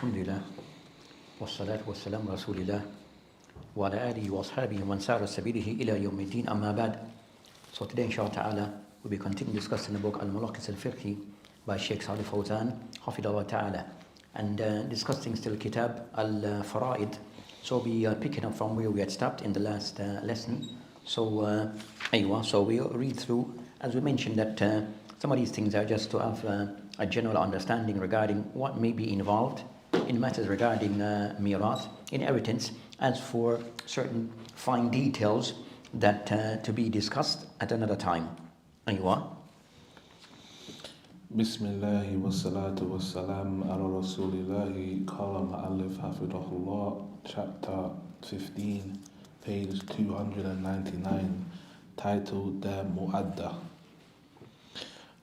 Alhamdulillah, wassalatu wassalamu rasulillah, wa ala alihi wa ashabihi wa man sara sabilihi ila yawmiddin, amma ba'd. So today, inshallah ta'ala, we'll be continuing discussing the book Al-Mulaqis Al-Fiqhi by Sheikh Salih Fawzan, Hafidahullah ta'ala, and discussing still Kitab Al-Fara'id. So we'll be picking up from where we had stopped in the last lesson. So we'll read through, as we mentioned, that some of these things are just to have a general understanding regarding what may be involved in matters regarding mirath, inheritance, as for certain fine details that to be discussed at another time. Bismillah wa salatu wa salam ala rasulillahi qala ma'alif hafidahullah, chapter 15, page 299, titled The Mu'adda.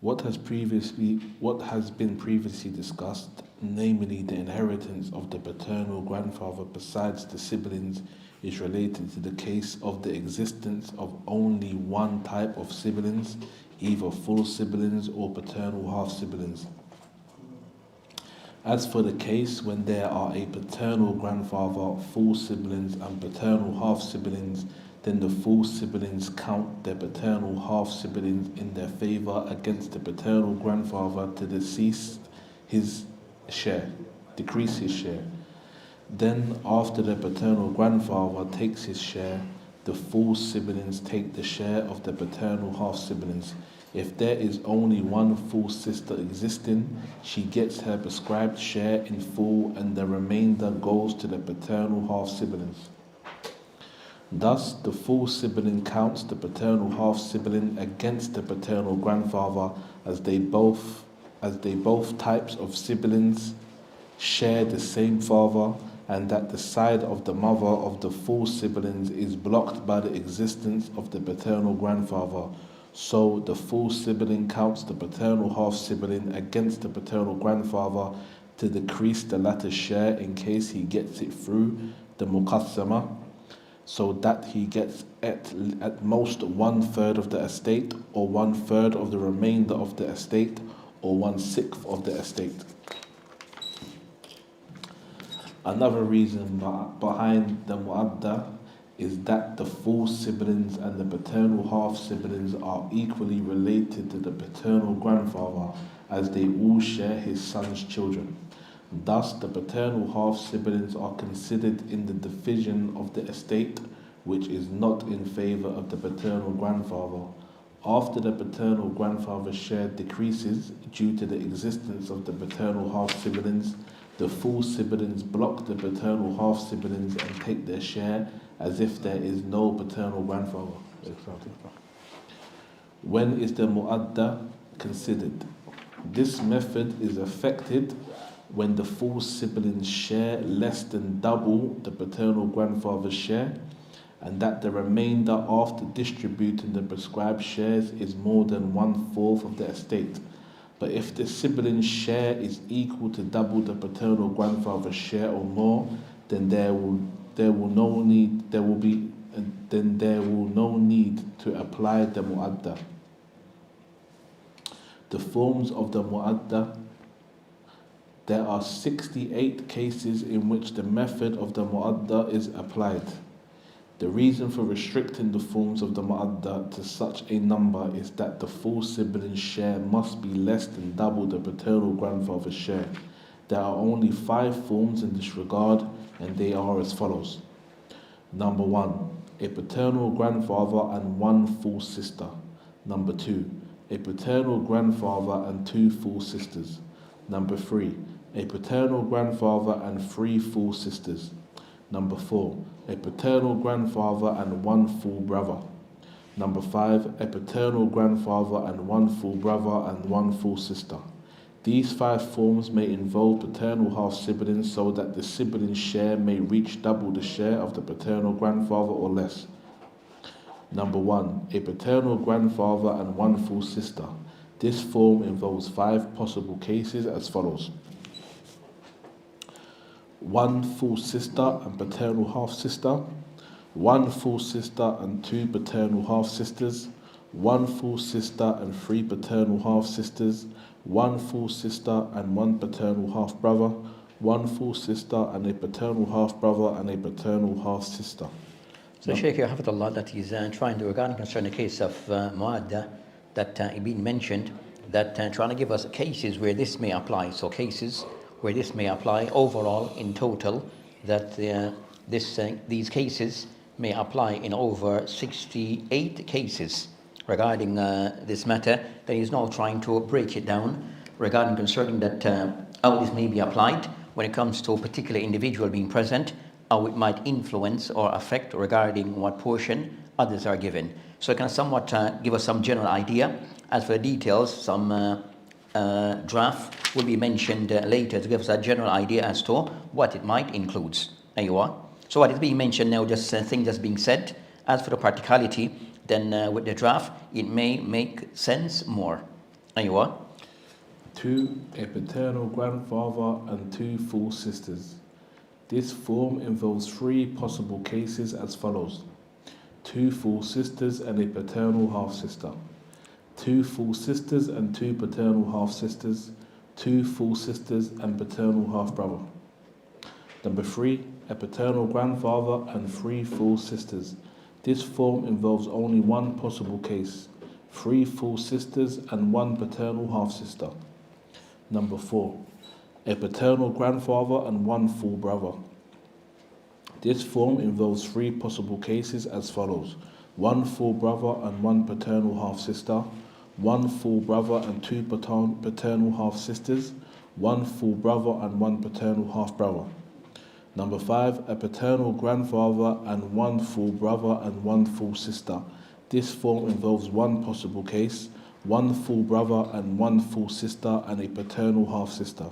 What has been previously discussed, namely the inheritance of the paternal grandfather besides the siblings, is related to the case of the existence of only one type of siblings, either full siblings or paternal half-siblings. As for the case when there are a paternal grandfather, full siblings and paternal half-siblings, then the full siblings count their paternal half-siblings in their favor against the paternal grandfather to decrease his share. Then, after the paternal grandfather takes his share, the full siblings take the share of the paternal half-siblings. If there is only one full sister existing, she gets her prescribed share in full, and the remainder goes to the paternal half-siblings. Thus, the full sibling counts the paternal half-sibling against the paternal grandfather, as they both types of siblings share the same father, and that the side of the mother of the full siblings is blocked by the existence of the paternal grandfather. So the full sibling counts the paternal half-sibling against the paternal grandfather to decrease the latter's share in case he gets it through the muqassama, so that he gets at most 1/3 of the estate, or 1/3 of the remainder of the estate, or 1/6 of the estate. Another reason behind the mu'adda is that the full siblings and the paternal half-siblings are equally related to the paternal grandfather, as they all share his son's children. Thus, the paternal half-siblings are considered in the division of the estate, which is not in favor of the paternal grandfather. After the paternal grandfather's share decreases due to the existence of the paternal half-siblings, the full siblings block the paternal half-siblings and take their share as if there is no paternal grandfather. When is the mu'adda considered? This method is affected when the full siblings share less than double the paternal grandfather's share, and that the remainder after distributing the prescribed shares is more than 1/4 of the estate. But if the siblings' share is equal to double the paternal grandfather's share or more, then there will no need to apply the mu'adda. The forms of the mu'adda. There are 68 cases in which the method of the mu'adda is applied. The reason for restricting the forms of the mu'adda to such a number is that the full sibling's share must be less than double the paternal grandfather's share. There are only 5 forms in this regard, and they are as follows. Number 1, a paternal grandfather and 1 full sister. Number 2, a paternal grandfather and 2 full sisters. Number 3, a paternal grandfather and 3 full sisters. Number 4, a paternal grandfather and 1 full brother. Number 5, a paternal grandfather and 1 full brother and 1 full sister. These 5 forms may involve paternal half-siblings, so that the siblings' share may reach double the share of the paternal grandfather or less. Number 1, a paternal grandfather and 1 full sister. This form involves 5 possible cases as follows. 1 full sister and paternal half-sister, 1 full sister and 2 paternal half-sisters, 1 full sister and 3 paternal half-sisters, 1 full sister and 1 paternal half-brother, one full sister, and a paternal half-brother and a paternal half-sister. So Shaykh Hafidullah, that is trying to, regarding concerning the case of Muadda, that Ibn mentioned, that trying to give us cases where this may apply. So cases where this may apply overall in total, that these cases may apply in over 68 cases regarding this matter. That is now trying to break it down regarding concerning that how this may be applied when it comes to a particular individual being present, how it might influence or affect regarding what portion others are given. So it can somewhat give us some general idea. As for the details, some draft will be mentioned later to give us a general idea as to what it might include. Aywa. So what is being mentioned now, just things that's being said. As for the practicality, then with the draft, it may make sense more. Aywa. 2. A paternal grandfather and 2 full sisters. This form involves 3 possible cases as follows: 2 full sisters and a paternal half-sister, 2 full sisters and 2 paternal half-sisters, 2 full sisters and paternal half-brother. Number 3. A paternal grandfather and 3 full sisters. This form involves only 1 possible case: 3 full sisters and 1 paternal half-sister. Number 4. A paternal grandfather and 1 full brother. This form involves 3 possible cases as follows: 1 full brother and 1 paternal half-sister, 1 full brother and 2 paternal half-sisters, 1 full brother and 1 paternal half-brother. Number 5. A paternal grandfather and 1 full brother and 1 full sister. This form involves 1 possible case: 1 full brother and 1 full sister and a paternal half-sister.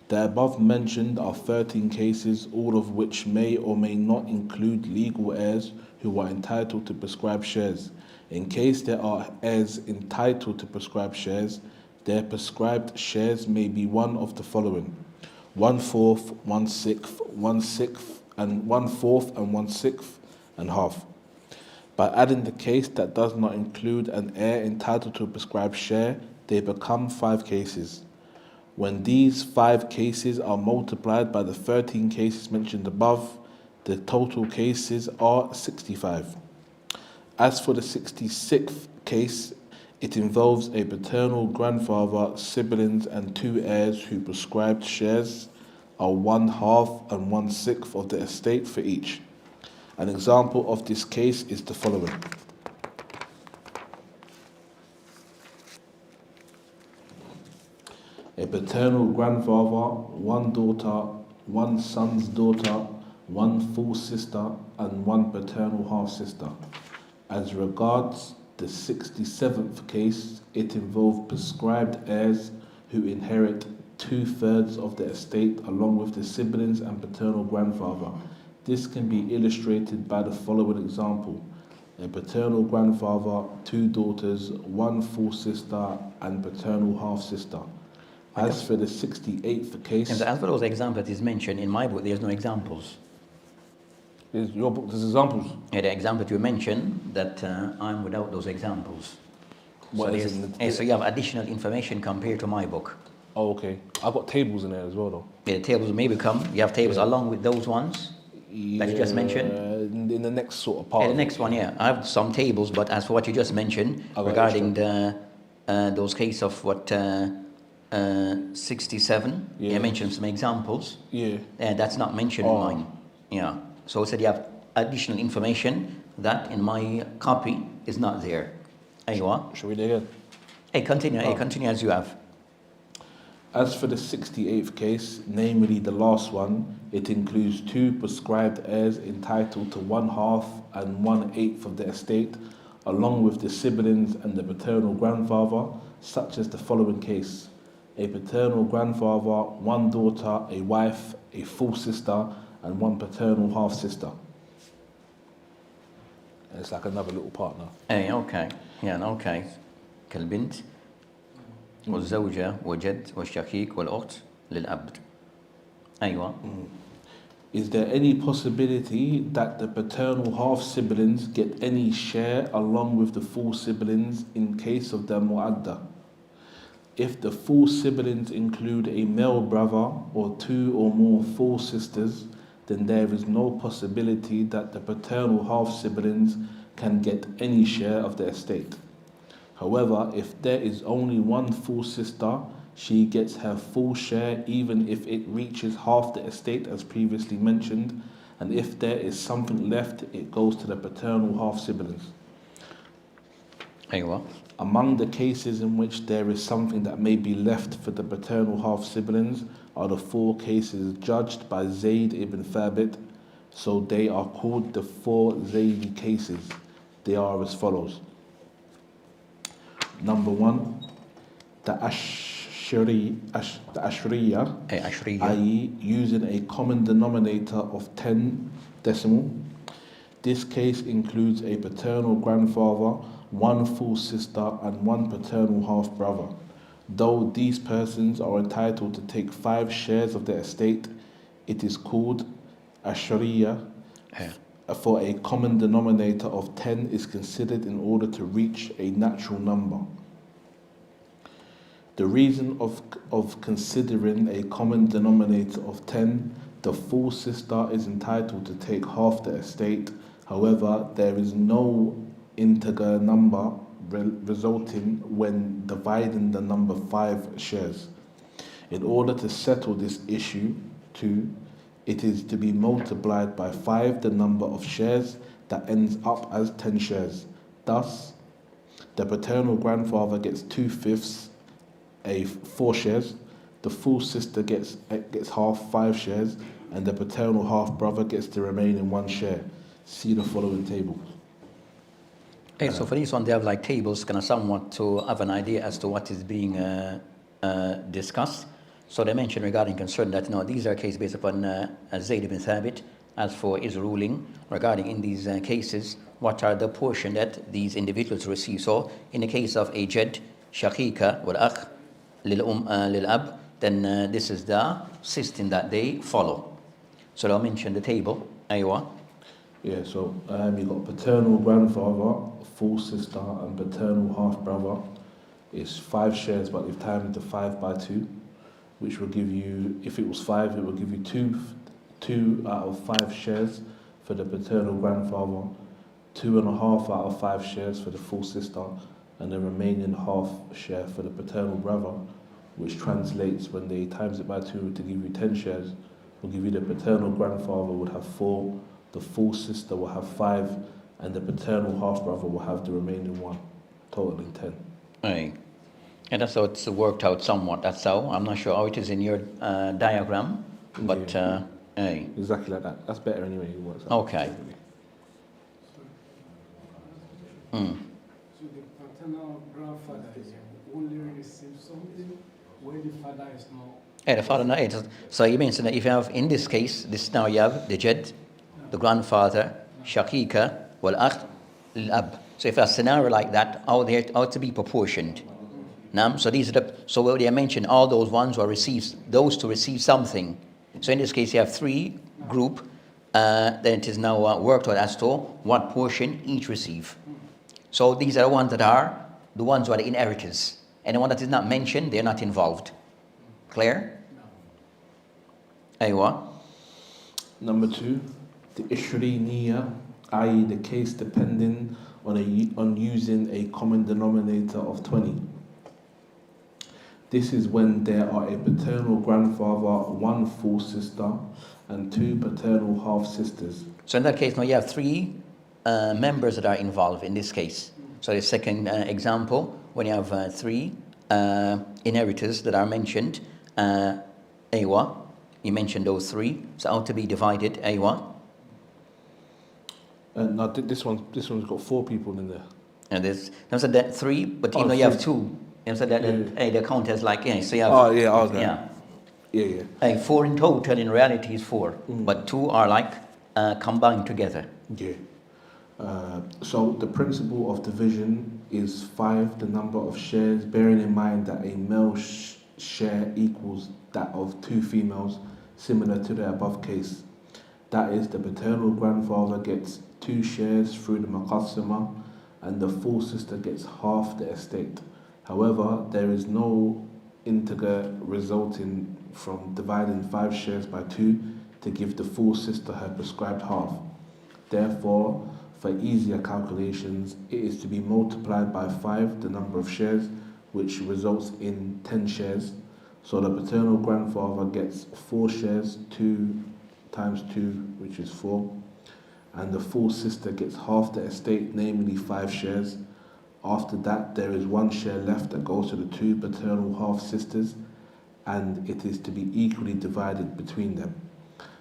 The above mentioned are 13 cases, all of which may or may not include legal heirs who are entitled to prescribed shares. In case there are heirs entitled to prescribed shares, their prescribed shares may be one of the following: 1/4, 1/6, 1/6, and 1/4 and 1/6 and half. By adding the case that does not include an heir entitled to a prescribed share, they become 5 cases. When these 5 cases are multiplied by the 13 cases mentioned above, the total cases are 65. As for the 66th case, it involves a paternal grandfather, siblings, and 2 heirs whose prescribed shares are 1/2 and 1/6 of the estate for each. An example of this case is the following: a paternal grandfather, 1 daughter, 1 son's daughter, 1 full sister, and 1 paternal half-sister. As regards the 67th case, it involved prescribed heirs who inherit 2/3 of the estate along with the siblings and paternal grandfather. This can be illustrated by the following example: a paternal grandfather, 2 daughters, 1 full sister, and paternal half-sister. As for the 68th case... And as for those examples that is mentioned, in my book, there's no examples. In your book, there's examples? Yeah, the example that you mentioned, that I'm without those examples. What so, is it? So you have additional information compared to my book. Oh, okay. I've got tables in there as well, though. Yeah, the tables may become, you have tables along with those ones that you just mentioned? In the next sort of part. Yeah, the next one, yeah. I have some tables, but as for what you just mentioned, regarding those cases of what... 67, you mentioned some examples. Yeah. That's not mentioned in mine. Yeah. So I said you have additional information that in my copy is not there. Aywa. Shall we do it again? Hey, continue. Hey, continue as you have. As for the 68th case, namely the last one, it includes 2 prescribed heirs entitled to 1/2 and 1/8 of the estate, along with the siblings and the paternal grandfather, such as the following case: a paternal grandfather, 1 daughter, a wife, a full sister, and 1 paternal half-sister. It's like another little partner. Hey, okay. Yeah, okay. كالبنت والزوجة وجد والشقيق والأخت للأب. أيوة. Is there any possibility that the paternal half-siblings get any share along with the full siblings in case of their mu'adda? If the full siblings include a male brother or two or more full sisters, then there is no possibility that the paternal half-siblings can get any share of the estate. However, if there is only one full sister, she gets her full share even if it reaches half the estate as previously mentioned, and if there is something left, it goes to the paternal half-siblings. Aywa. Among the cases in which there is something that may be left for the paternal half-siblings are the 4 cases judged by Zayd ibn Thabit, so they are called the 4 Zaydi cases. They are as follows. Number 1, the Ashriya, i.e. using a common denominator of 10 decimal. This case includes a paternal grandfather, 1 full sister and 1 paternal half-brother. Though these persons are entitled to take 5 shares of the estate, it is called Ashriya, for a common denominator of 10 is considered in order to reach a natural number. The reason of considering a common denominator of 10, the full sister is entitled to take half the estate. However, there is no integer number resulting when dividing the number 5 shares. In order to settle this issue, it is to be multiplied by 5 the number of shares that ends up as 10 shares. Thus, the paternal grandfather gets 2/5, 4 shares, the full sister gets half, 5 shares, and the paternal half-brother gets the remaining 1 share. See the following table. Hey, so for this one, they have like tables, kind of somewhat to have an idea as to what is being discussed. So they mentioned regarding concern that these are cases based upon Zayd ibn Thabit. As for his ruling regarding in these cases, what are the portion that these individuals receive? So in the case of a jad, shaqiqa, wal akh, lil ab, then this is the system that they follow. So they'll mention the table. Aywa. Yeah, so you've got paternal grandfather, full sister, and paternal half-brother. It's 5 shares, but you've timed the 5 by 2, which will give you, if it was 5, it will give you 2 out of 5 shares for the paternal grandfather, 2.5 out of 5 shares for the full sister, and the remaining half share for the paternal brother, which translates when they times it by 2 to give you 10 shares, will give you the paternal grandfather would have 4, the full sister will have 5, and the paternal half-brother will have the remaining 1, totaling 10. Aye. And that's how it's worked out somewhat. That's how. I'm not sure how it is in your diagram, but aye. Exactly like that. That's better anyway. It works out. Okay. So the paternal grandfather only receives something where the father is not. Yeah, the father not. So you mean that if you have in this case, this now you have the jad, the grandfather, shaqiqa, wal akh, lil ab. So if a scenario like that, how to be proportioned. So these are so what they mentioned, all those ones who receive those to receive something. So in this case, you have 3 group. Then it is now worked out as to what portion each receive. So these are the ones that are the ones who are the inheritors. Anyone that is not mentioned, they're not involved. Clear? Aywa. Number 2, the Ishri Niya, i.e. the case depending on using a common denominator of 20. This is when there are a paternal grandfather, 1 full sister, and 2 paternal half-sisters. So in that case, now you have 3 members that are involved in this case. So the second example, when you have 3 inheritors that are mentioned, Aywa, you mentioned those 3. So how to be divided, Aywa? No, this one's got 4 people in there. And there's that 3, but even though you have 2. So that they count as like, so you have... Oh, yeah, okay. Yeah. 4 in total, in reality is 4. But 2 are like combined together. Yeah. So the principle of division is 5, the number of shares, bearing in mind that a male share equals that of 2 females, similar to the above case. That is, the paternal grandfather gets 2 shares through the maqassima, and the full sister gets half the estate. However, there is no integer resulting from dividing 5 shares by 2 to give the full sister her prescribed half. Therefore, for easier calculations, it is to be multiplied by 5, the number of shares, which results in 10 shares. So the paternal grandfather gets 4 shares, 2 times 2, which is 4. And the full sister gets half the estate, namely 5 shares. After that, there is 1 share left that goes to the 2 paternal half-sisters, and it is to be equally divided between them.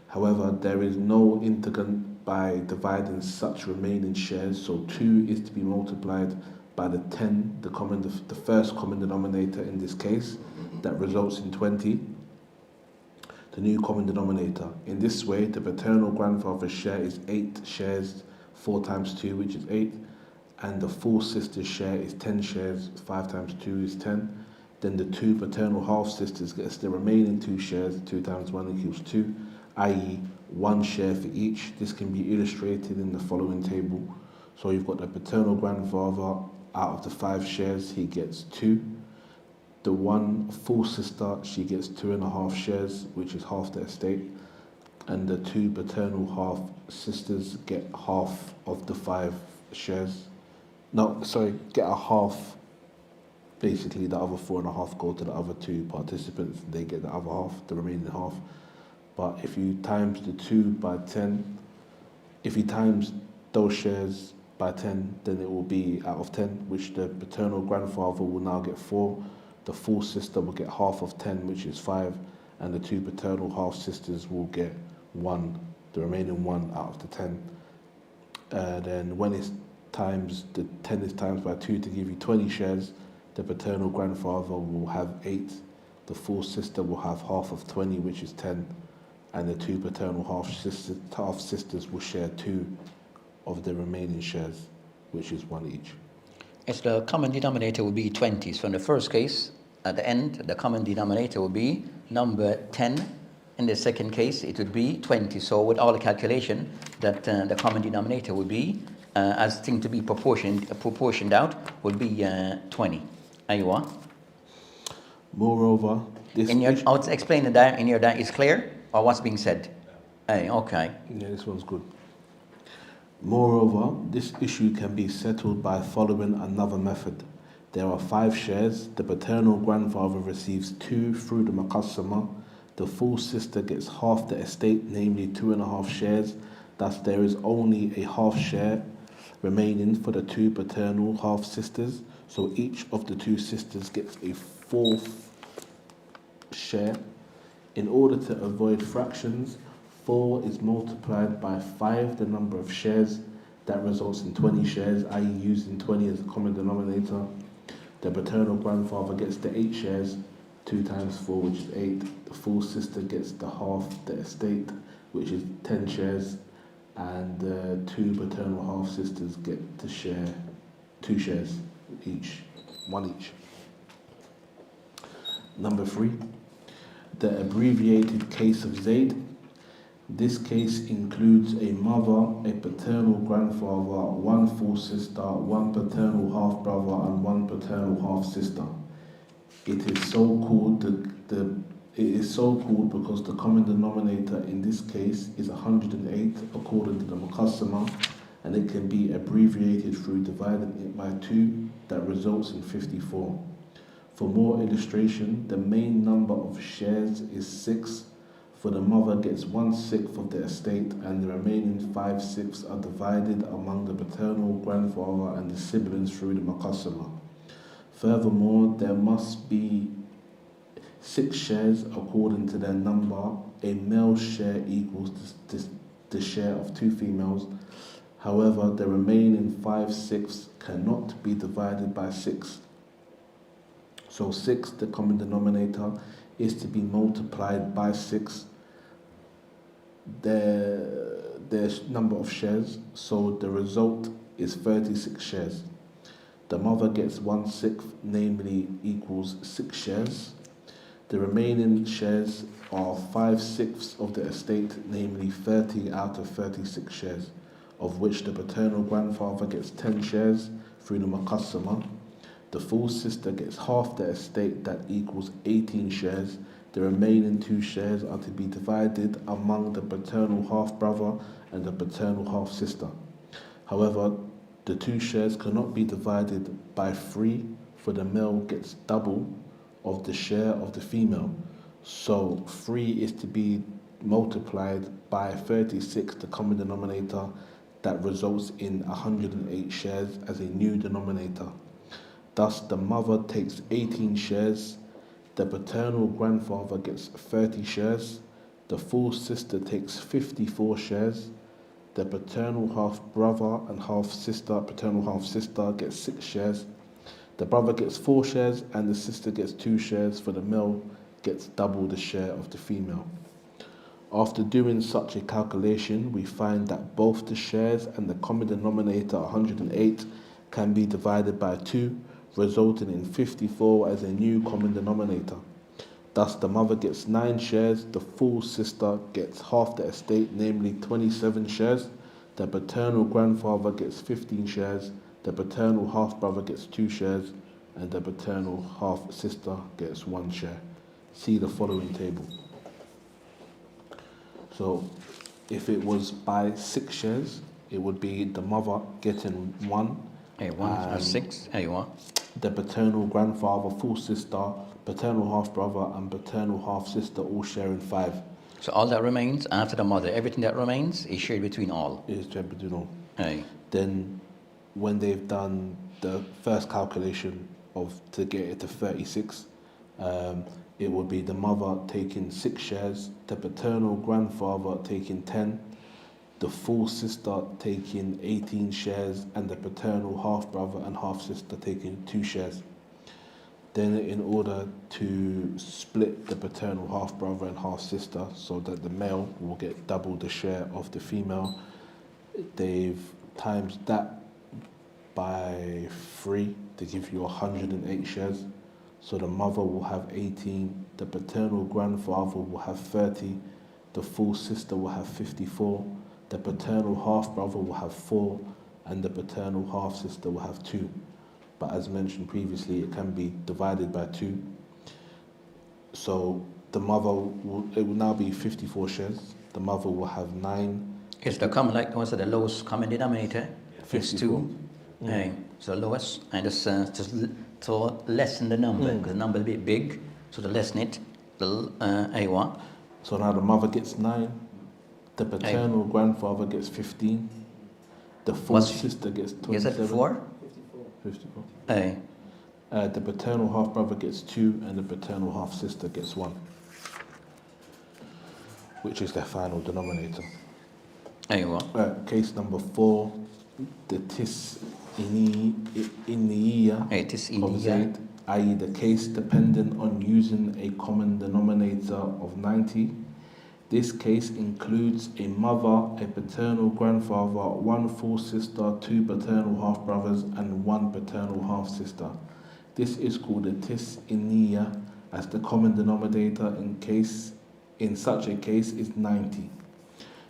However, there is no integrand by dividing such remaining shares, so 2 is to be multiplied by the 10, the first common denominator in this case, that results in 20, the new common denominator. In this way, the paternal grandfather's share is 8 shares, 4 times 2, which is 8, and the full sister's share is 10 shares, 5 times 2 is 10. Then the 2 paternal half-sisters gets the remaining 2 shares, 2 times 1 equals 2, i.e. 1 share for each. This can be illustrated in the following table. So you've got the paternal grandfather, out of the 5 shares, he gets 2. The 1 full sister, she gets 2.5 shares, which is half the estate. And the 2 paternal half-sisters get half of the 5 shares. Get a half. Basically, the other 4.5 go to the other 2 participants. They get the other half, the remaining half. But if you times the 2 by 10, if you times those shares by 10, then it will be out of 10, which the paternal grandfather will now get 4. The full sister will get half of 10, which is 5, and the 2 paternal half-sisters will get 1, the remaining 1 out of the 10. Then when it's times, the 10 is times by 2 to give you 20 shares, the paternal grandfather will have 8, the full sister will have half of 20, which is 10, and the 2 paternal half-sisters will share 2 of the remaining shares, which is 1 each. Yes, the common denominator will be 20. So in the first case, at the end, the common denominator will be number 10. In the second case, it would be 20. So with all the calculation, that the common denominator would be, as thing to be proportioned out, would be 20. Aywa. Moreover, this explain that in your diagram is clear, or what's being said? Okay. Yeah, this one's good. Moreover, this issue can be settled by following another method. There are 5 shares. The paternal grandfather receives 2 through the muqassama. The full sister gets half the estate, namely 2.5 shares. Thus, there is only a half share remaining for the 2 paternal half-sisters. So each of the 2 sisters gets a 4th share. In order to avoid fractions, 4 is multiplied by 5, the number of shares. That results in 20 shares, i.e. using 20 as a common denominator. The paternal grandfather gets the 8 shares, 2 times 4, which is 8. The full sister gets the half the estate, which is 10 shares. And the 2 paternal half-sisters get to share 2 shares each, 1 each. Number 3, the abbreviated case of Zayd. This case includes a mother, a paternal grandfather, 1 full sister, 1 paternal half-brother, and 1 paternal half-sister. It is so called because the common denominator in this case is 108 according to the muqassama, and it can be abbreviated through dividing it by 2, that results in 54. For more illustration, the main number of shares is 6. For the mother gets 1/6 of the estate, and the remaining 5/6 are divided among the paternal grandfather and the siblings through the muqassama. Furthermore, there must be 6 shares according to their number. A male share equals the share of 2 females. However, the remaining 5/6 cannot be divided by 6. So 6, the common denominator, is to be multiplied by 6, their number of shares, so the result is 36 shares. The mother gets 1/6, namely equals 6 shares. The remaining shares are 5/6 of the estate, namely 30 out of 36 shares, of which the paternal grandfather gets 10 shares through the muqassama. The full sister gets half the estate, that equals 18 shares. The remaining 2 shares are to be divided among the paternal half-brother and the paternal half-sister. However, the 2 shares cannot be divided by 3, for the male gets double of the share of the female. So 3 is to be multiplied by 36, the common denominator, that results in 108 shares as a new denominator. Thus, the mother takes 18 shares, the paternal grandfather gets 30 shares, the full sister takes 54 shares, the paternal half-brother and paternal half-sister gets 6 shares, the brother gets 4 shares, and the sister gets 2 shares, for the male gets double the share of the female. After doing such a calculation, we find that both the shares and the common denominator, 108, can be divided by 2, resulting in 54 as a new common denominator. Thus, the mother gets 9 shares, the full sister gets half the estate, namely 27 shares, the paternal grandfather gets 15 shares, the paternal half-brother gets 2 shares, and the paternal half-sister gets 1 share. See the following table. So, if it was by 6 shares, it would be the mother getting 1. A1 6. A1. The paternal grandfather, full sister, paternal half-brother, and paternal half-sister all sharing 5. So all that remains after the mother, everything that remains is shared between all. Is shared between all. Aye. Then, when they've done the first calculation to get it to 36, it would be the mother taking 6 shares, the paternal grandfather taking 10, the full sister taking 18 shares, and the paternal half-brother and half-sister taking 2 shares. Then, in order to split the paternal half-brother and half-sister so that the male will get double the share of the female, they've times that by 3 to give you 108 shares. So the mother will have 18, the paternal grandfather will have 30, the full sister will have 54, the paternal half-brother will have 4, and the paternal half-sister will have 2. But as mentioned previously, it can be divided by 2. So the mother it will now be 54 shares. The mother will have 9. It's the common, like what's the lowest common denominator? It's 2. Aye. So lowest, and it's just to lessen the number, because the number is a bit big, so to lessen it, the A1. So now the mother gets 9, the paternal grandfather gets 15, the full sister gets 27. Is it 4? 54. Aye. The paternal half-brother gets 2, and the paternal half-sister gets 1, which is their final denominator. Aye. Case number 4, the tis iniyya of Zayd, i.e. the case dependent on using a common denominator of 90. This case includes a mother, a paternal grandfather, 1 full sister, 2 paternal half-brothers, and 1 paternal half-sister. This is called a tis iniyya, as the common denominator in such a case is 90.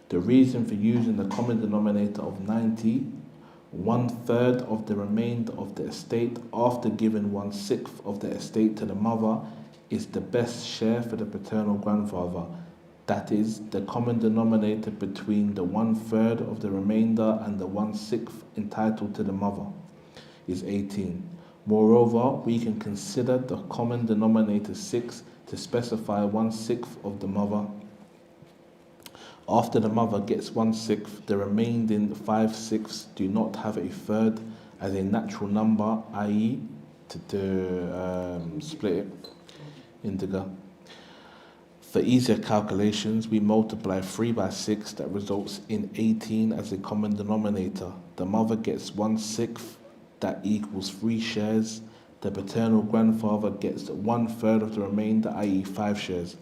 The reason for using the common denominator of 90, 1/3 of the remainder of the estate after giving 1/6 of the estate to the mother is the best share for the paternal grandfather. That is, the common denominator between the 1/3 of the remainder and the 1/6 entitled to the mother is 18. Moreover, we can consider the common denominator 6 to specify 1/6 of the mother. After the mother gets 1/6, the remaining 5/6 do not have a third as a natural number, i.e. to split it integer. For easier calculations, we multiply 3 by 6, that results in 18 as a common denominator. The mother gets 1/6, that equals 3 shares. The paternal grandfather gets 1/3 of the remainder, i.e. 5 shares.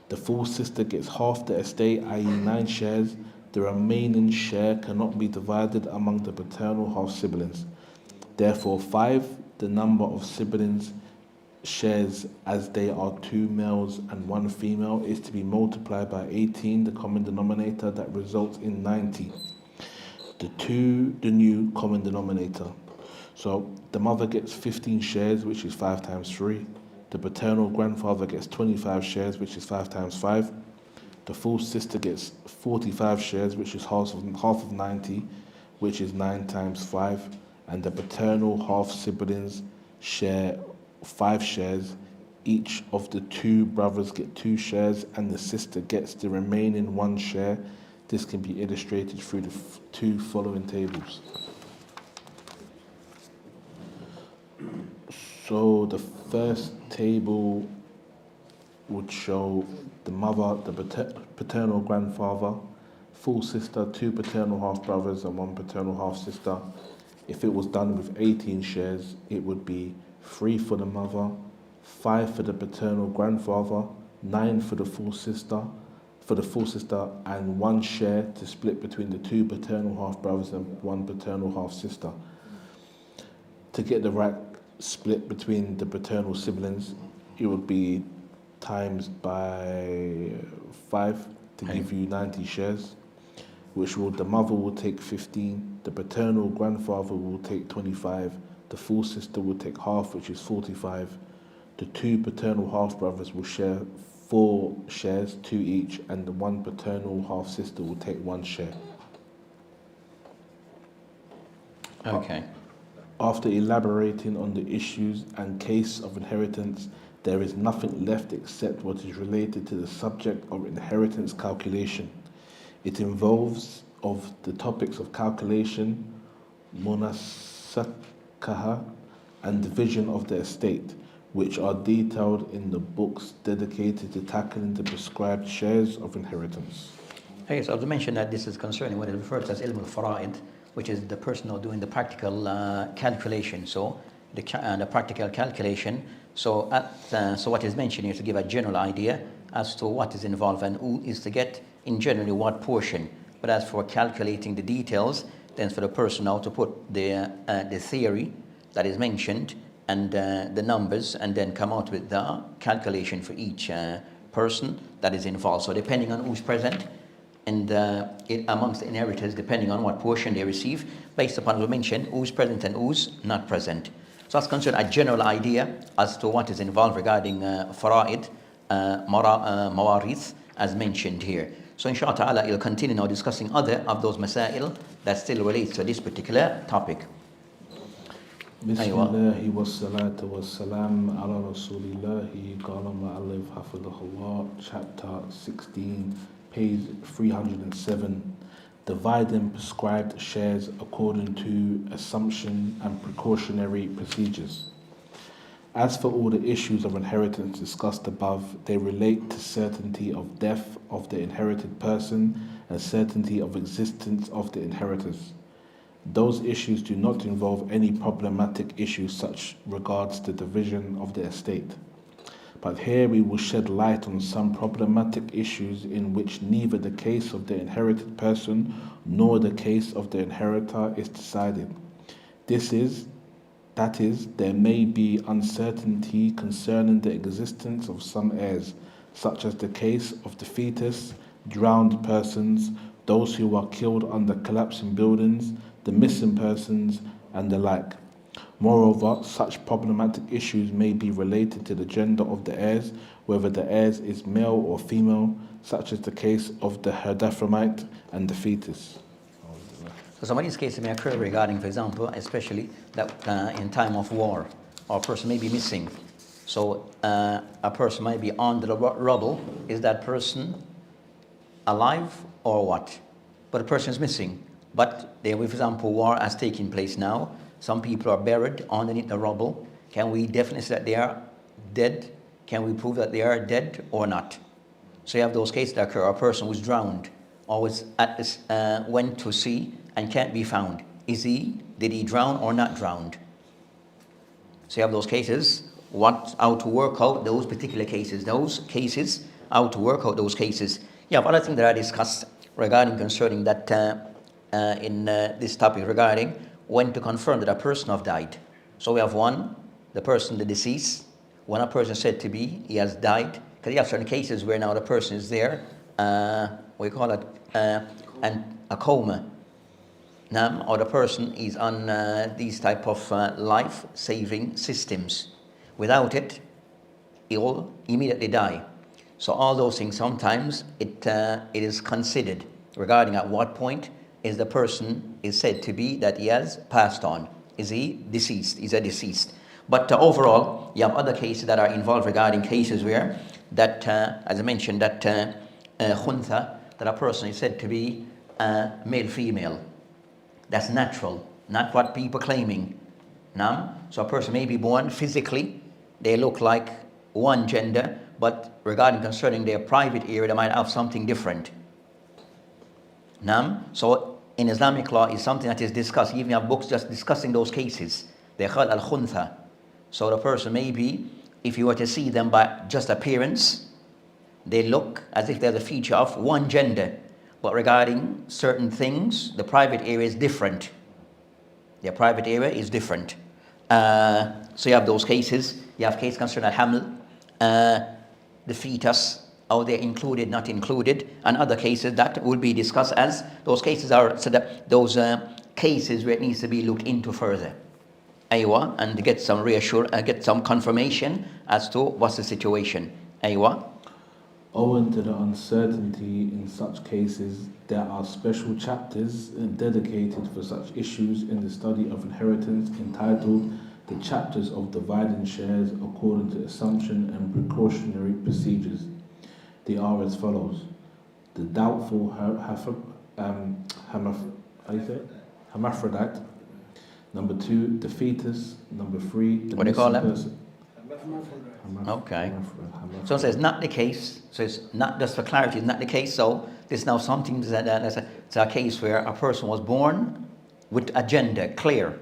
The full sister gets half the estate, i.e. 9 shares. The remaining share cannot be divided among the paternal half-siblings. Therefore, 5, the number of siblings shares as they are 2 males and 1 female, is to be multiplied by 18, the common denominator, that results in 90. The new common denominator. So the mother gets 15 shares, which is 5 times 3. The paternal grandfather gets 25 shares, which is 5 times 5. The full sister gets 45 shares, which is half of 90, which is 9 times 5. And the paternal half siblings share 5 shares. Each of the 2 brothers get 2 shares, and the sister gets the remaining 1 share. This can be illustrated through the 2 following tables. So the first table would show the mother, the paternal grandfather, full sister, 2 paternal half brothers and 1 paternal half sister. If it was done with 18 shares, it would be 3 for the mother, 5 for the paternal grandfather, 9 for the full sister, and 1 share to split between the 2 paternal half brothers and 1 paternal half sister. To get the right split between the paternal siblings, it would be times by 5 to give you 90 shares, which the mother will take 15, the paternal grandfather will take 25, the full sister will take half, which is 45. The 2 paternal half brothers will share 4 shares, 2 each, and the 1 paternal half sister will take 1 share. Okay. After elaborating on the issues and case of inheritance, there is nothing left except what is related to the subject of inheritance calculation. It involves of the topics of calculation, munasakaha, and division of the estate, which are detailed in the books dedicated to tackling the prescribed shares of inheritance. Okay, so I mentioned that this is concerning what is referred to as ilm al-fara'id, which is the person who doing the practical calculation. So the practical calculation. So what is mentioned here to give a general idea as to what is involved and who is to get in generally what portion. But as for calculating the details, then for the person now to put the theory that is mentioned and the numbers, and then come out with the calculation for each person that is involved. So depending on who's present, and amongst the inheritors, depending on what portion they receive, based upon what we mentioned, who's present and who's not present. So that's concerned a general idea as to what is involved regarding fara'id, mawarith, as mentioned here. So inshallah ta'ala, he'll continue now discussing other of those masail that still relates to this particular topic. Bismillahi wassalatu wassalam ala rasulillahi qala ma'alif hafidhahullah, chapter 16, page 307, dividing prescribed shares according to assumption and precautionary procedures. As for all the issues of inheritance discussed above, they relate to certainty of death of the inherited person and certainty of existence of the inheritors. Those issues do not involve any problematic issues such regards the division of the estate. But here we will shed light on some problematic issues in which neither the case of the inherited person nor the case of the inheritor is decided. That is, there may be uncertainty concerning the existence of some heirs, such as the case of the fetus, drowned persons, those who are killed under collapsing buildings, the missing persons, and the like. Moreover, such problematic issues may be related to the gender of the heirs, whether the heirs is male or female, such as the case of the hermaphrodite and the fetus. So some of these cases may occur regarding, for example, especially that in time of war, or a person may be missing. So a person might be under the rubble. Is that person alive or what? But the person is missing. But there, for example, war has taken place now. Some people are buried underneath the rubble. Can we definitely say that they are dead? Can we prove that they are dead or not? So you have those cases that occur. A person was drowned or was went to sea and can't be found. Did he drown or not drowned? So you have those cases. How to work out those particular cases. How to work out those cases. You have other things that I discussed regarding concerning that in this topic regarding when to confirm that a person have died. So we have the deceased, when a person said to be, he has died, because you have certain cases where now the person is there, we call it a coma. or the person is on these type of life-saving systems. Without it, he will immediately die. So all those things, sometimes it is considered regarding at what point is the person is said to be that he has passed on. Is he deceased? Is a deceased? But overall, you have other cases that are involved regarding cases where that, as I mentioned, that khuntha, that a person is said to be male-female. That's natural, not what people are claiming. So a person may be born physically, they look like one gender, but regarding concerning their private area, they might have something different. So in Islamic law is something that is discussed. You even have books just discussing those cases. They're called al-khuntha. So the person maybe, if you were to see them by just appearance, they look as if they're the feature of one gender. But regarding certain things, the private area is different. Their private area is different. So you have those cases. You have cases concerning al-haml, the fetus, how they're included, not included, and other cases that will be discussed as those cases are those cases where it needs to be looked into further. Aywa, and get some get some confirmation as to what's the situation. Aywa. Owing to the uncertainty in such cases, there are special chapters dedicated for such issues in the study of inheritance entitled The Chapters of Dividing Shares According to Assumption and Precautionary Procedures. They are as follows. The doubtful hermaphrodite. Number 2, the fetus. Number 3, the what do you call them? person. Okay. So it says not the case. So it's not, just for clarity, it's not the case. So this is now something that's a case where a person was born with a gender clear,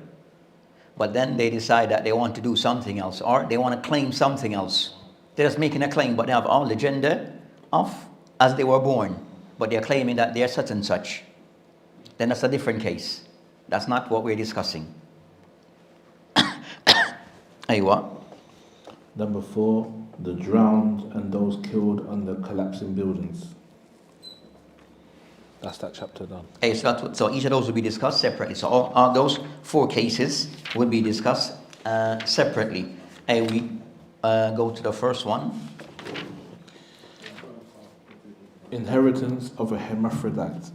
but then they decide that they want to do something else, or they want to claim something else. They're just making a claim, but they have all the gender of as they were born, but they're claiming that they're such and such. Then that's a different case. That's not what we're discussing. Aywa. Number 4, the drowned and those killed under collapsing buildings. That's that chapter done. So each of those will be discussed separately. So all those 4 cases will be discussed separately. We go to the first one. Inheritance of a hermaphrodite.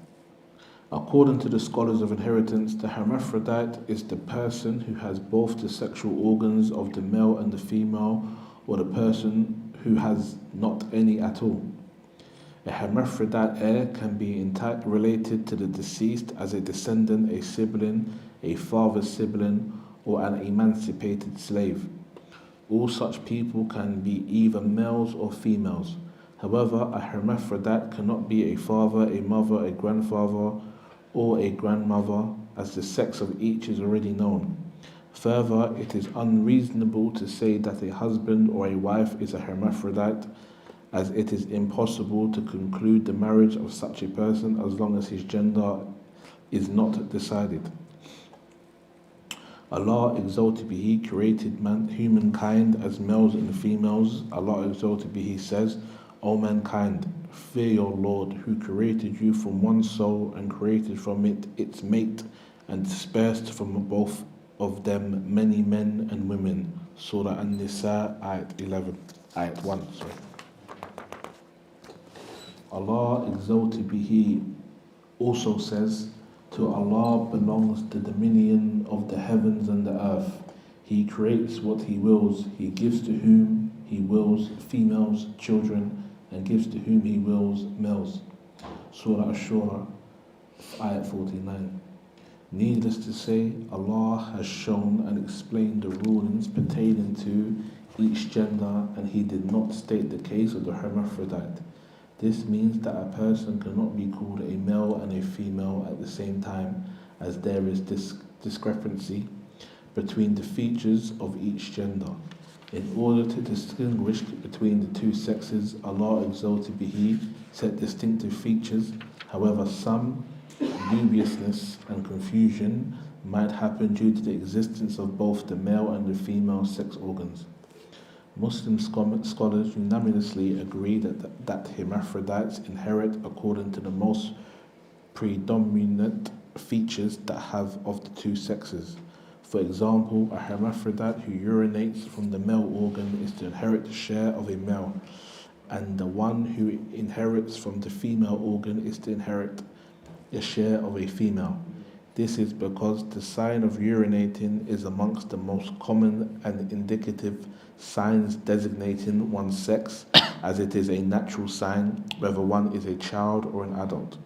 According to the scholars of inheritance, the hermaphrodite is the person who has both the sexual organs of the male and the female, or the person who has not any at all. A hermaphrodite heir can be related to the deceased as a descendant, a sibling, a father's sibling, or an emancipated slave. All such people can be either males or females. However, a hermaphrodite cannot be a father, a mother, a grandfather, or a grandmother, as the sex of each is already known. Further, it is unreasonable to say that a husband or a wife is a hermaphrodite, as it is impossible to conclude the marriage of such a person as long as his gender is not decided. Allah exalted be He created humankind as males and females. Allah exalted be He says, O mankind, fear your Lord who created you from one soul and created from it its mate and dispersed from both of them many men and women. Surah An-Nisa, Ayat 1. Allah exalted be He also says, to Allah belongs the dominion of the heavens and the earth. He creates what He wills. He gives to whom He wills females, children, and gives to whom He wills males. Surah Ash-Shura, Ayat 49. Needless to say, Allah has shown and explained the rulings pertaining to each gender, and He did not state the case of the hermaphrodite. This means that a person cannot be called a male and a female at the same time, as there is discrepancy between the features of each gender. In order to distinguish between the two sexes, Allah exalted be He set distinctive features. However, some dubiousness and confusion might happen due to the existence of both the male and the female sex organs. Muslim scholars unanimously agree that hermaphrodites inherit according to the most predominant features that have of the two sexes. For example, a hermaphrodite who urinates from the male organ is to inherit the share of a male, and the one who inherits from the female organ is to inherit a share of a female. This is because the sign of urinating is amongst the most common and indicative signs designating one's sex, as it is a natural sign whether one is a child or an adult.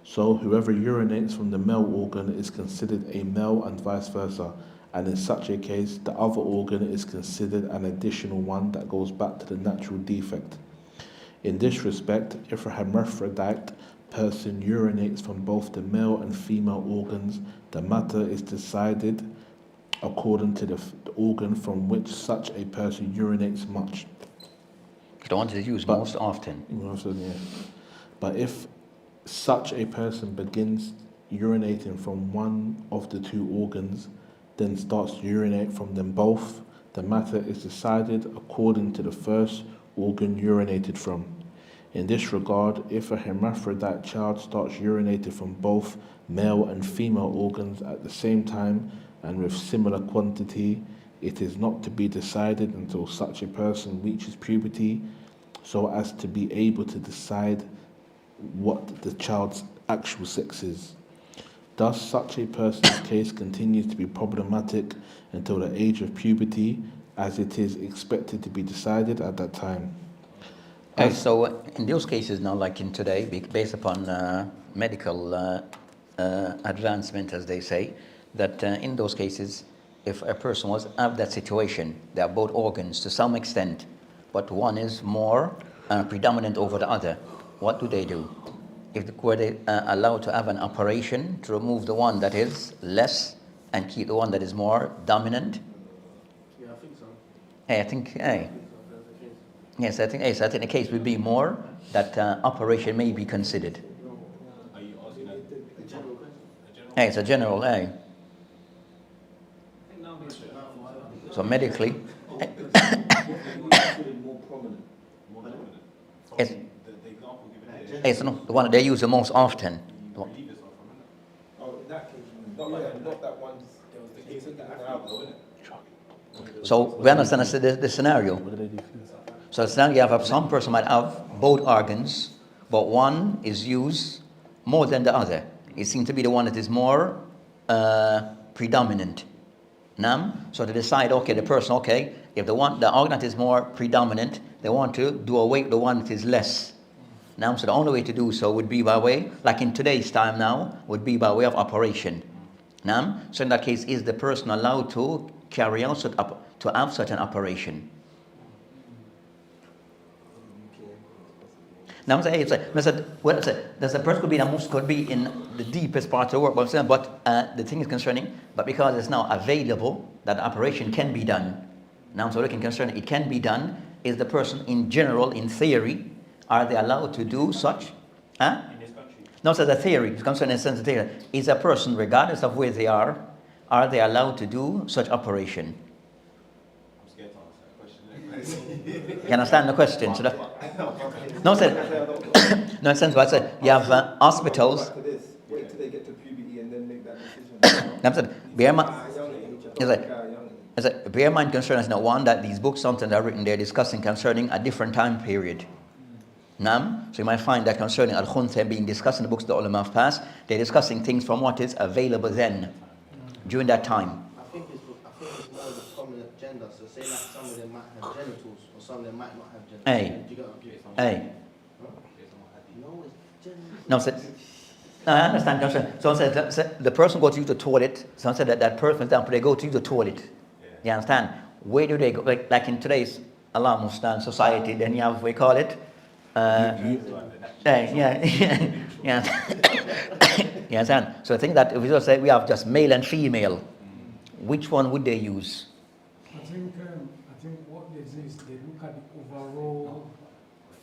So whoever urinates from the male organ is considered a male and vice versa, and in such a case the other organ is considered an additional one that goes back to the natural defect. In this respect, if a hermaphrodite person urinates from both the male and female organs, the matter is decided according to the organ from which such a person urinates much. The one that is used most often. Yeah. But if such a person begins urinating from one of the two organs, then starts to urinate from them both, the matter is decided according to the first organ urinated from. In this regard, if a hermaphrodite child starts urinating from both male and female organs at the same time and with similar quantity, it is not to be decided until such a person reaches puberty, so as to be able to decide what the child's actual sex is. Thus, such a person's case continues to be problematic until the age of puberty, as it is expected to be decided at that time. So in those cases now, like in today, based upon medical advancement, as they say, that in those cases, if a person was of that situation, they are both organs to some extent, but one is more predominant over the other, what do? Were they allowed to have an operation to remove the one that is less and keep the one that is more dominant? Yeah, I think so. I think. Yes, I think the case would be more that operation may be considered. Are you asking a general question? It's a general, So medically, More prominent. More prominent. It's- The example given it's not the one they use the most often. relievers are from it. Oh, in that case, not that one. They took that out, though, innit? So we understand the scenario. So the scenario, you have some person might have both organs, but one is used more than the other. It seems to be the one that is more predominant. So they decide, the person, if the organ that is more predominant, they want to do away with the one that is less. So the only way to do so would be by way, like in today's time now, would be by way of operation. So in that case, is the person allowed to carry out to have such an operation? Now I'm saying, the person could be in the deepest part of the world, but the thing is concerning, but because it's now available that the operation can be done. Now so looking concerning, it can be done. Is the person in general, in theory, are they allowed to do such? In this country. No, so the theory, concerning the sense of theory, is a person, regardless of where they are they allowed to do such operation? I'm scared to answer that question. You understand the question? So no, in sense, what I said, you have hospitals. Back to this. Wait till they get to puberty and then make that decision. I'm saying, bear in mind, Young age. bear in mind concerning now one that these books sometimes are written, they're discussing concerning a different time period. So you might find that concerning al-khuntha being discussed in the books the ulama have passed, they're discussing things from what is available then, during that time. I think it's more of a prominent gender. So say like some of them might have genitals, or some of them might not have genitals. Hey. Do you get what I'm saying? Hey. No, it's genitals. No, I understand concern. So the person goes to use the toilet. So I said that person, for example, they go to use the toilet. You understand? Where do they go? Like in today's Allah Muslim society, then you have, we call it, yeah. You understand? So I think that if we just say we have just male and female, which one would they use? I think what they do is they look at the overall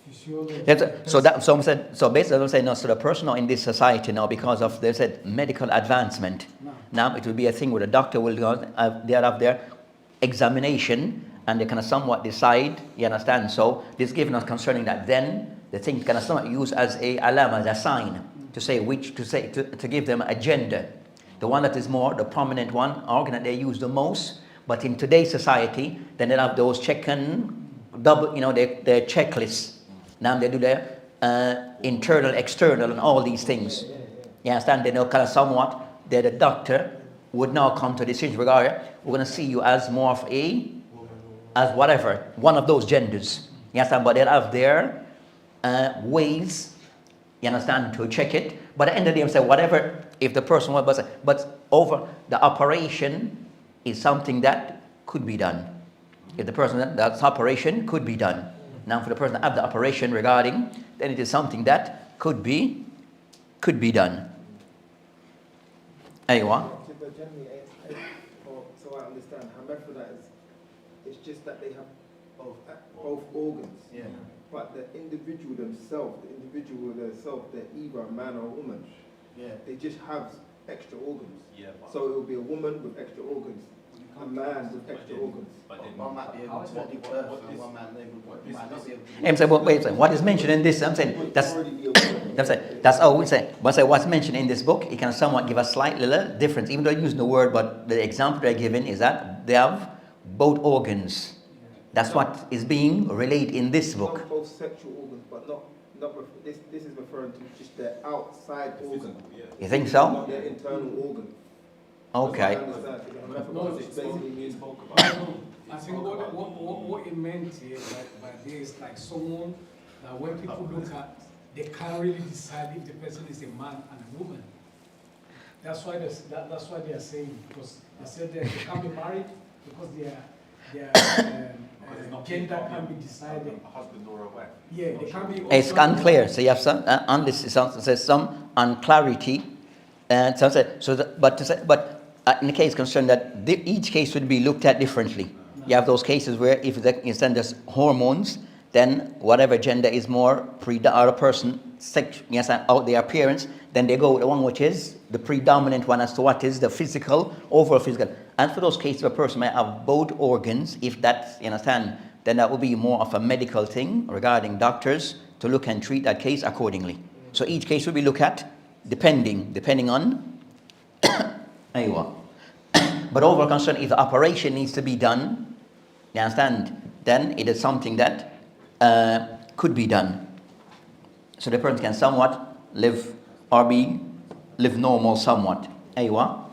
physiology. So basically, I'm saying, no, so the person now in this society now, because of, they said, medical advancement, now it will be a thing where the doctor will go, they have their examination, and they can somewhat decide, you understand? So this giving us concerning that then, the thing can somewhat use as a alarm, as a sign, to say which to give them a gender. The one that is more the prominent one, organ that they use the most. But in today's society, then they have those double, their checklists. Now they do their internal, external, and all these things. You understand? They know kind of somewhat that the doctor would now come to a decision regarding, we're going to see you as more of as whatever, one of those genders. You understand? But they'll have their ways, you understand, to check it. But at the end of the day, say whatever, if the person was, but over the operation is something that could be done. If the person that's operation could be done. Now for the person that have the operation regarding, then it is something that could be done. Aywa. But generally, so I understand, hermaphrodites, it's just that they have both organs. Yeah. But the individual themselves, they're either a man or a woman. Yeah. They just have extra organs. Yeah, So it will be a woman with extra organs, a man with extra organs. But then, One might be able to give birth and one might not be able to. I'm saying, wait a second, what is mentioned in this? I'm saying that's all we say. But say what's mentioned in this book, it can somewhat give a slight little difference, even though using the word, but the example they're given is that they have both organs. That's what is being relayed in this book. Both sexual organs, but not this is referring to just their outside organ. You think so? Not their internal organ. Okay. I think what it meant here by this, like someone that when people look at, they can't really decide if the person is a man and a woman. That's why they are saying, because they said that they can't be married because their gender can be decided. a husband or a wife. Yeah, they can't be. It's unclear. So you have some on this. There's some unclarity, and but in the case concerned that each case would be looked at differently. You have those cases where if instead just hormones, then whatever gender is more or a person out their appearance, then they go with the one which is the predominant one as to what is the physical, overall physical. And for those cases, a person may have both organs, if that's, you understand, then that would be more of a medical thing regarding doctors to look and treat that case accordingly. So each case will be looked at depending on Aywa. But overall concern, if the operation needs to be done, you understand, then it is something that could be done. So the person can somewhat live normal somewhat. Aywa.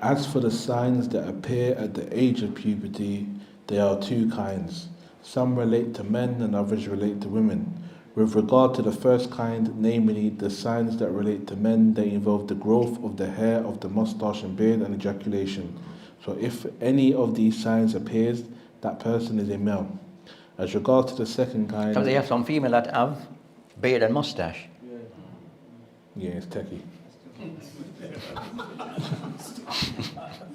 As for the signs that appear at the age of puberty, there are two kinds. Some relate to men and others relate to women. With regard to the first kind, namely the signs that relate to men, they involve the growth of the hair of the mustache and beard and ejaculation. So if any of these signs appears, that person is a male. As regards to the second kind... Because they have some female that have beard and mustache. Yeah, it's techie.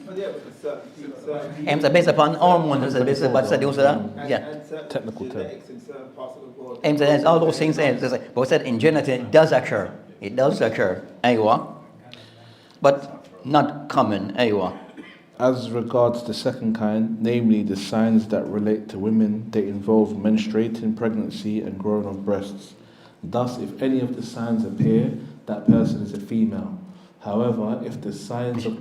But yeah, but certain And based upon hormones, Technical term. in certain parts of the world. and there's all those things. But we said in general, it does occur. It does occur. Aywa. But not common. Aywa. As regards the second kind, namely the signs that relate to women, they involve menstruating, pregnancy, and growing of breasts. Thus, if any of the signs appear, that person is a female. However, if the signs of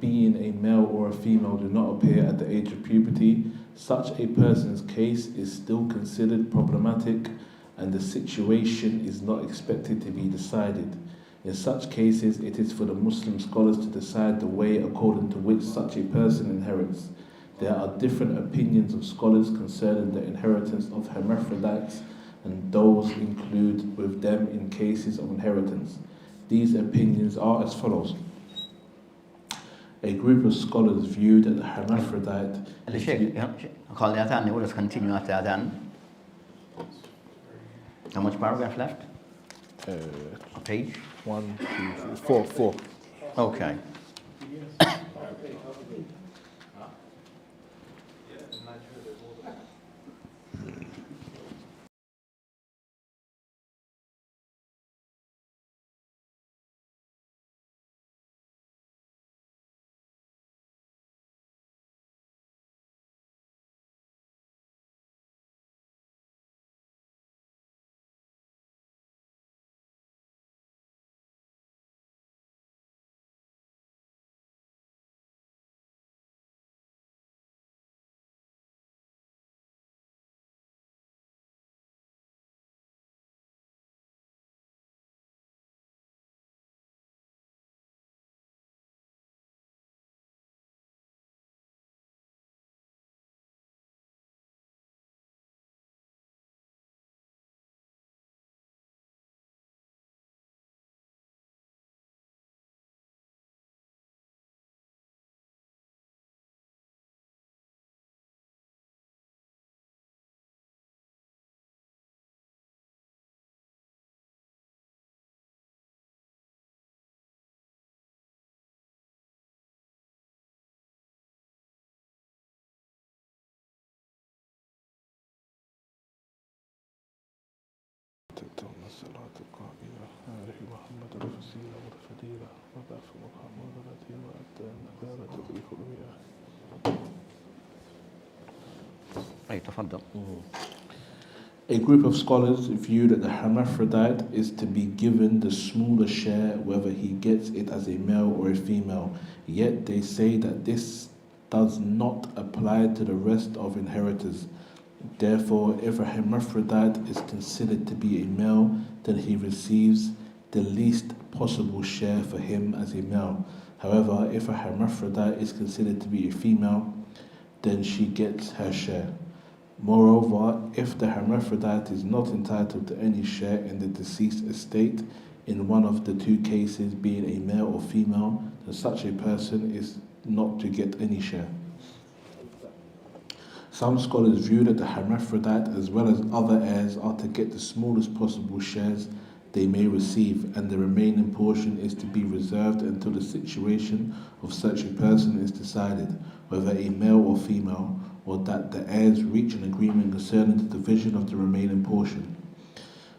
being a male or a female do not appear at the age of puberty, such a person's case is still considered problematic and the situation is not expected to be decided. In such cases, it is for the Muslim scholars to decide the way according to which such a person inherits. There are different opinions of scholars concerning the inheritance of hermaphrodites, and those include with them in cases of inheritance. These opinions are as follows. A group of scholars viewed that the hermaphrodite... Call the Adhan, we'll just continue after Adhan. How much paragraph left? Page? 1, 2, 3, 4. Okay. تتم الصلاة القائمة عليه محمد الوسيلة والفضيلة وبعث مقام التي وأدى أنك لا تدرك المياه. أي تفضل. A group of scholars view that the hermaphrodite is to be given the smaller share whether he gets it as a male or a female, yet they say that this does not apply to the rest of inheritors. Therefore, if a hermaphrodite is considered to be a male, then he receives the least possible share for him as a male. However, if a hermaphrodite is considered to be a female, then she gets her share. Moreover, if the hermaphrodite is not entitled to any share in the deceased estate, in one of the two cases being a male or female, then such a person is not to get any share. Some scholars view that the hermaphrodite as well as other heirs are to get the smallest possible shares they may receive, and the remaining portion is to be reserved until the situation of such a person is decided, whether a male or female, or that the heirs reach an agreement concerning the division of the remaining portion.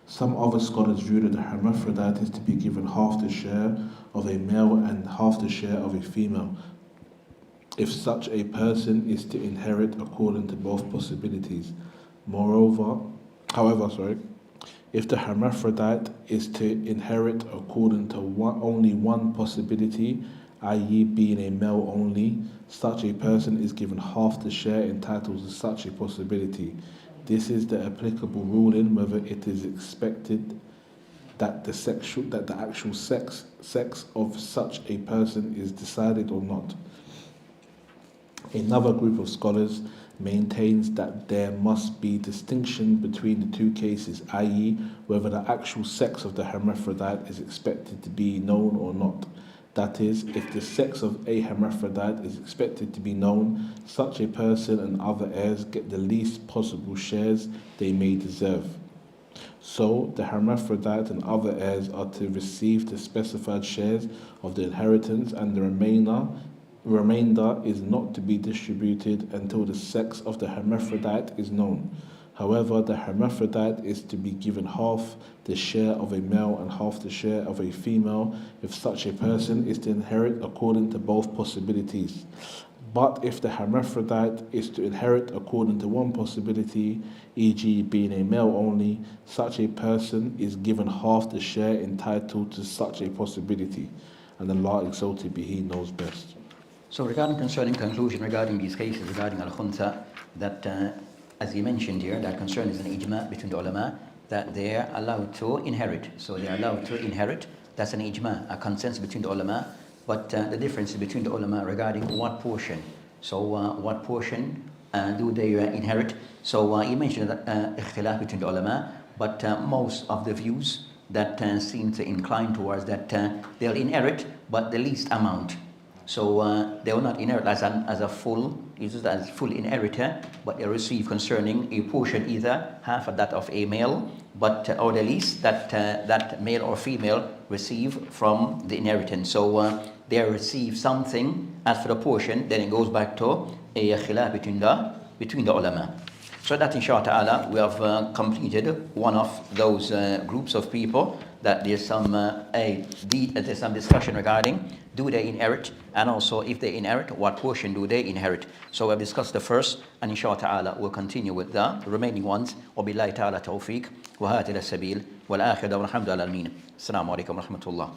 Some other scholars view that the hermaphrodite is to be given half the share of a male and half the share of a female, if such a person is to inherit according to both possibilities. However, if the hermaphrodite is to inherit according to only one possibility, i.e. being a male only, such a person is given half the share entitled to such a possibility. This is the applicable ruling whether it is expected that the actual sex of such a person is decided or not. Another group of scholars maintains that there must be distinction between the two cases, i.e. whether the actual sex of the hermaphrodite is expected to be known or not. That is, if the sex of a hermaphrodite is expected to be known, such a person and other heirs get the least possible shares they may deserve. So, the hermaphrodite and other heirs are to receive the specified shares of the inheritance, and the remainder is not to be distributed until the sex of the hermaphrodite is known. However, the hermaphrodite is to be given half the share of a male and half the share of a female if such a person is to inherit according to both possibilities. But if the hermaphrodite is to inherit according to one possibility, e.g. being a male only, such a person is given half the share entitled to such a possibility. And Allah exalted be, He knows best. So concerning conclusion regarding these cases regarding al-khunsa, that as you mentioned here, that concern is an ijma between the ulama that they are allowed to inherit. So they are allowed to inherit. That's an ijma, a consensus between the ulama. But the difference is between the ulama regarding what portion. So what portion do they inherit? So you mentioned that ikhtilaf between the ulama, but most of the views that seem to incline towards that they'll inherit, but the least amount. So they will not inherit as a full inheritor, but they receive concerning a portion, either half of that of a male, but or the least that male or female receive from the inheritance. So they receive something. As for the portion, then it goes back to a khilaf between the ulama. So that inshallah ta'ala we have completed one of those groups of people that there's some discussion regarding do they inherit, and also if they inherit, what portion do they inherit. So we've discussed the first, and inshallah ta'ala we'll continue with the remaining ones. وبالله تعالى توفيق وهذا السبيل والآخر والحمد لله. السلام عليكم ورحمة الله.